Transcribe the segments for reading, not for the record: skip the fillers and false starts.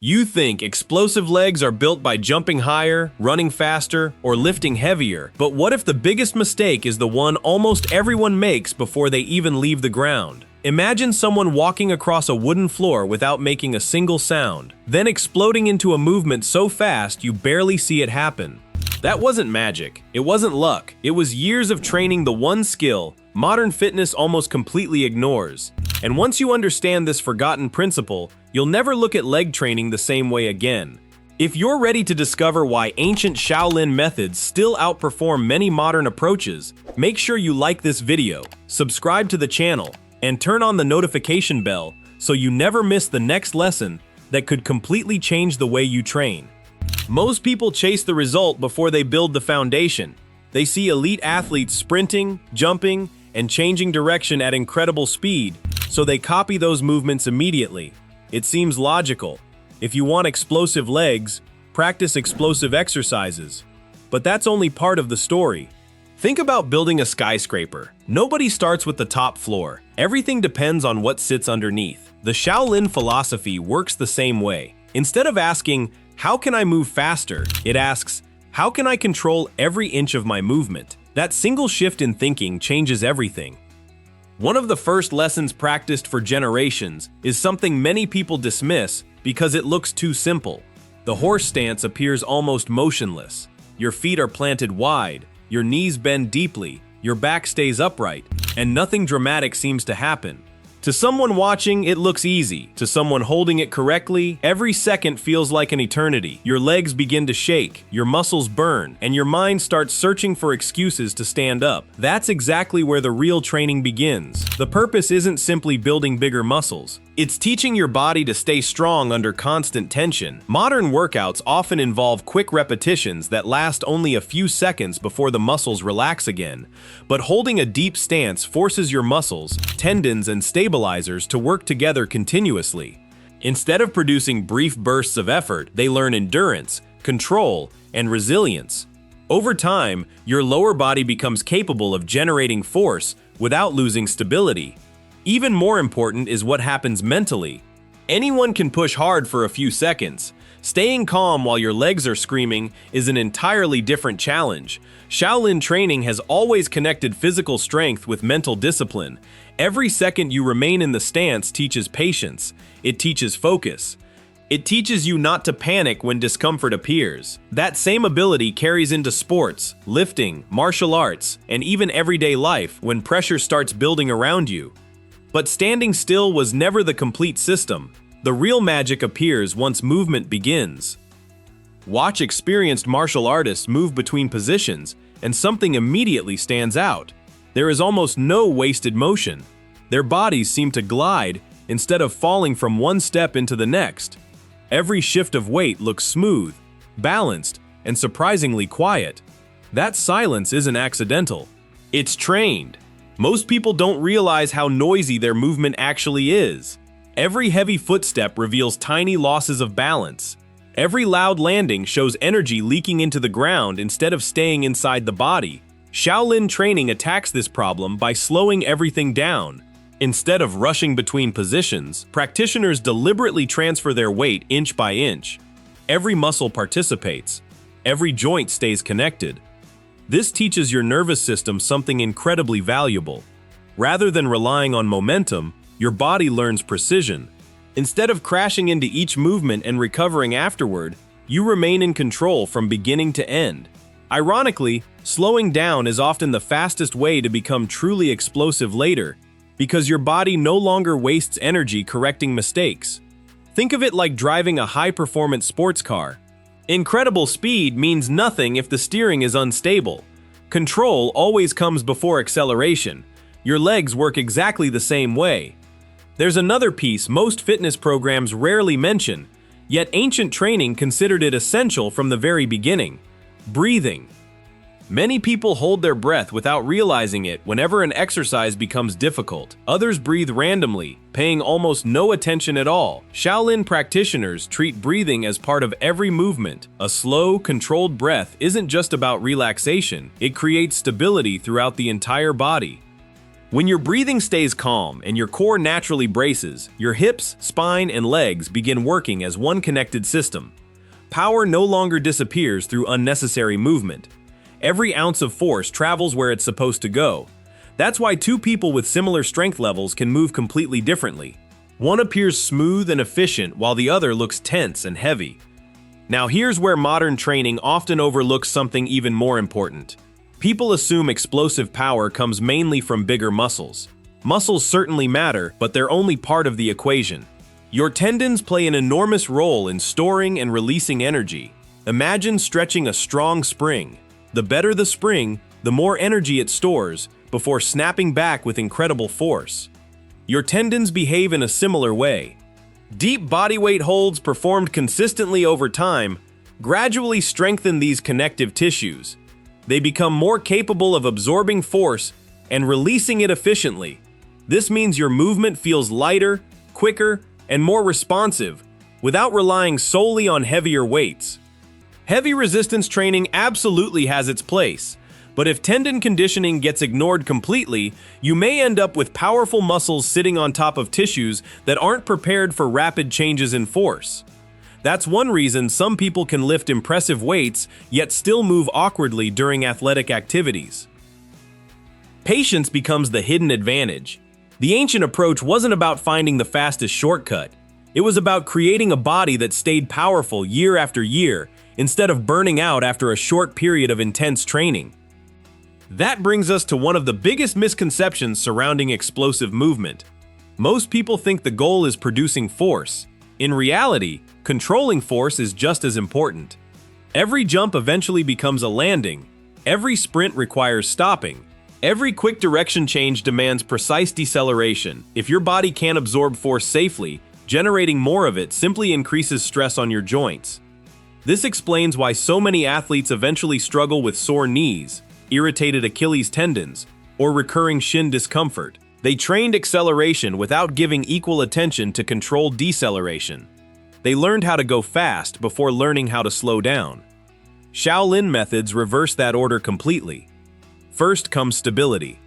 You think explosive legs are built by jumping higher, running faster, or lifting heavier, but what if the biggest mistake is the one almost everyone makes before they even leave the ground? Imagine someone walking across a wooden floor without making a single sound, then exploding into a movement so fast you barely see it happen. That wasn't magic, it wasn't luck, it was years of training the one skill modern fitness almost completely ignores. And once you understand this forgotten principle, you'll never look at leg training the same way again. If you're ready to discover why ancient Shaolin methods still outperform many modern approaches, make sure you like this video, subscribe to the channel, and turn on the notification bell so you never miss the next lesson that could completely change the way you train. Most people chase the result before they build the foundation. They see elite athletes sprinting, jumping, and changing direction at incredible speed, so they copy those movements immediately. It seems logical. If you want explosive legs, practice explosive exercises. But that's only part of the story. Think about building a skyscraper. Nobody starts with the top floor. Everything depends on what sits underneath. The Shaolin philosophy works the same way. Instead of asking, "How can I move faster?" it asks, "How can I control every inch of my movement?" That single shift in thinking changes everything. One of the first lessons practiced for generations is something many people dismiss because it looks too simple. The horse stance appears almost motionless. Your feet are planted wide, your knees bend deeply, your back stays upright, and nothing dramatic seems to happen. To someone watching, it looks easy. To someone holding it correctly, every second feels like an eternity. Your legs begin to shake, your muscles burn, and your mind starts searching for excuses to stand up. That's exactly where the real training begins. The purpose isn't simply building bigger muscles. It's teaching your body to stay strong under constant tension. Modern workouts often involve quick repetitions that last only a few seconds before the muscles relax again. But holding a deep stance forces your muscles, tendons, and stabilizers to work together continuously. Instead of producing brief bursts of effort, they learn endurance, control, and resilience. Over time, your lower body becomes capable of generating force without losing stability. Even more important is what happens mentally. Anyone can push hard for a few seconds. Staying calm while your legs are screaming is an entirely different challenge. Shaolin training has always connected physical strength with mental discipline. Every second you remain in the stance teaches patience. It teaches focus. It teaches you not to panic when discomfort appears. That same ability carries into sports, lifting, martial arts, and even everyday life when pressure starts building around you. But standing still was never the complete system. The real magic appears once movement begins. Watch experienced martial artists move between positions, and something immediately stands out. There is almost no wasted motion. Their bodies seem to glide instead of falling from one step into the next. Every shift of weight looks smooth, balanced, and surprisingly quiet. That silence isn't accidental. It's trained. Most people don't realize how noisy their movement actually is. Every heavy footstep reveals tiny losses of balance. Every loud landing shows energy leaking into the ground instead of staying inside the body. Shaolin training attacks this problem by slowing everything down. Instead of rushing between positions, practitioners deliberately transfer their weight inch by inch. Every muscle participates. Every joint stays connected. This teaches your nervous system something incredibly valuable. Rather than relying on momentum, your body learns precision. Instead of crashing into each movement and recovering afterward, you remain in control from beginning to end. Ironically, slowing down is often the fastest way to become truly explosive later, because your body no longer wastes energy correcting mistakes. Think of it like driving a high-performance sports car. Incredible speed means nothing if the steering is unstable. Control always comes before acceleration. Your legs work exactly the same way. There's another piece most fitness programs rarely mention, yet ancient training considered it essential from the very beginning: breathing. Many people hold their breath without realizing it whenever an exercise becomes difficult. Others breathe randomly, paying almost no attention at all. Shaolin practitioners treat breathing as part of every movement. A slow, controlled breath isn't just about relaxation, it creates stability throughout the entire body. When your breathing stays calm and your core naturally braces, your hips, spine, and legs begin working as one connected system. Power no longer disappears through unnecessary movement. Every ounce of force travels where it's supposed to go. That's why two people with similar strength levels can move completely differently. One appears smooth and efficient while the other looks tense and heavy. Now here's where modern training often overlooks something even more important. People assume explosive power comes mainly from bigger muscles. Muscles certainly matter, but they're only part of the equation. Your tendons play an enormous role in storing and releasing energy. Imagine stretching a strong spring. The better the spring, the more energy it stores before snapping back with incredible force. Your tendons behave in a similar way. Deep bodyweight holds performed consistently over time gradually strengthen these connective tissues. They become more capable of absorbing force and releasing it efficiently. This means your movement feels lighter, quicker, and more responsive without relying solely on heavier weights. Heavy resistance training absolutely has its place, but if tendon conditioning gets ignored completely, you may end up with powerful muscles sitting on top of tissues that aren't prepared for rapid changes in force. That's one reason some people can lift impressive weights yet still move awkwardly during athletic activities. Patience becomes the hidden advantage. The ancient approach wasn't about finding the fastest shortcut. It was about creating a body that stayed powerful year after year instead of burning out after a short period of intense training. That brings us to one of the biggest misconceptions surrounding explosive movement. Most people think the goal is producing force. In reality, controlling force is just as important. Every jump eventually becomes a landing. Every sprint requires stopping. Every quick direction change demands precise deceleration. If your body can't absorb force safely, generating more of it simply increases stress on your joints. This explains why so many athletes eventually struggle with sore knees, irritated Achilles tendons, or recurring shin discomfort. They trained acceleration without giving equal attention to controlled deceleration. They learned how to go fast before learning how to slow down. Shaolin methods reverse that order completely. First comes stability.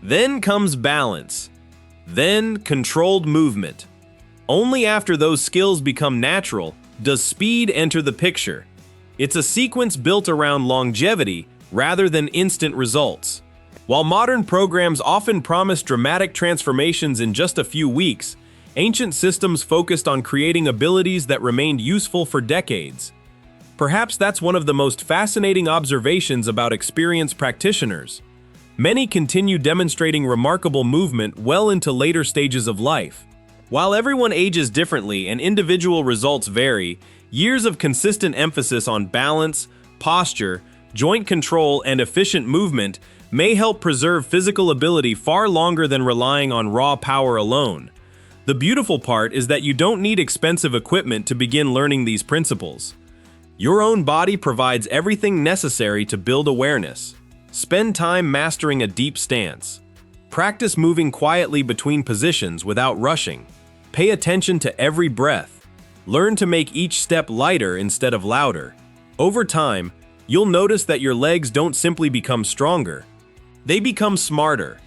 Then comes balance. Then controlled movement. Only after those skills become natural does speed enter the picture. It's a sequence built around longevity rather than instant results. While modern programs often promise dramatic transformations in just a few weeks, ancient systems focused on creating abilities that remained useful for decades. Perhaps that's one of the most fascinating observations about experienced practitioners. Many continue demonstrating remarkable movement well into later stages of life. While everyone ages differently and individual results vary, years of consistent emphasis on balance, posture, joint control, and efficient movement may help preserve physical ability far longer than relying on raw power alone. The beautiful part is that you don't need expensive equipment to begin learning these principles. Your own body provides everything necessary to build awareness. Spend time mastering a deep stance. Practice moving quietly between positions without rushing. Pay attention to every breath. Learn to make each step lighter instead of louder. Over time, you'll notice that your legs don't simply become stronger. They become smarter.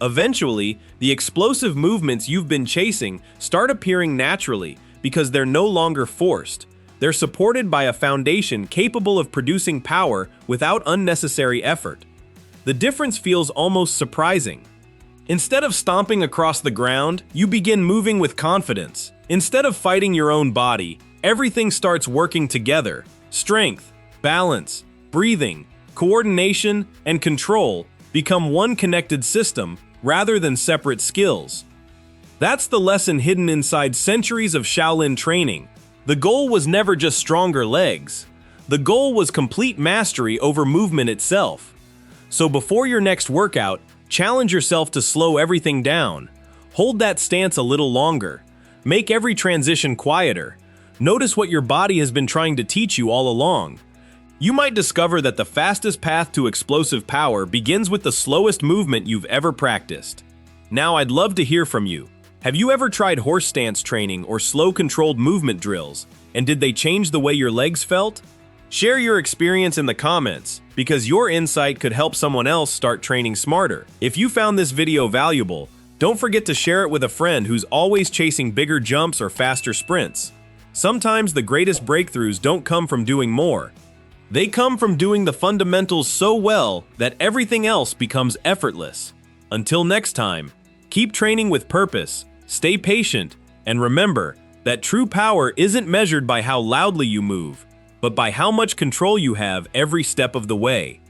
Eventually, the explosive movements you've been chasing start appearing naturally because they're no longer forced. They're supported by a foundation capable of producing power without unnecessary effort. The difference feels almost surprising. Instead of stomping across the ground, you begin moving with confidence. Instead of fighting your own body, everything starts working together. Strength, balance, breathing, coordination, and control become one connected system rather than separate skills. That's the lesson hidden inside centuries of Shaolin training. The goal was never just stronger legs. The goal was complete mastery over movement itself. So before your next workout, challenge yourself to slow everything down. Hold that stance a little longer. Make every transition quieter. Notice what your body has been trying to teach you all along. You might discover that the fastest path to explosive power begins with the slowest movement you've ever practiced. Now I'd love to hear from you. Have you ever tried horse stance training or slow controlled movement drills, and did they change the way your legs felt? Share your experience in the comments. because your insight could help someone else start training smarter. If you found this video valuable, don't forget to share it with a friend who's always chasing bigger jumps or faster sprints. Sometimes the greatest breakthroughs don't come from doing more. They come from doing the fundamentals so well that everything else becomes effortless. Until next time, keep training with purpose, stay patient, and remember that true power isn't measured by how loudly you move, but by how much control you have every step of the way.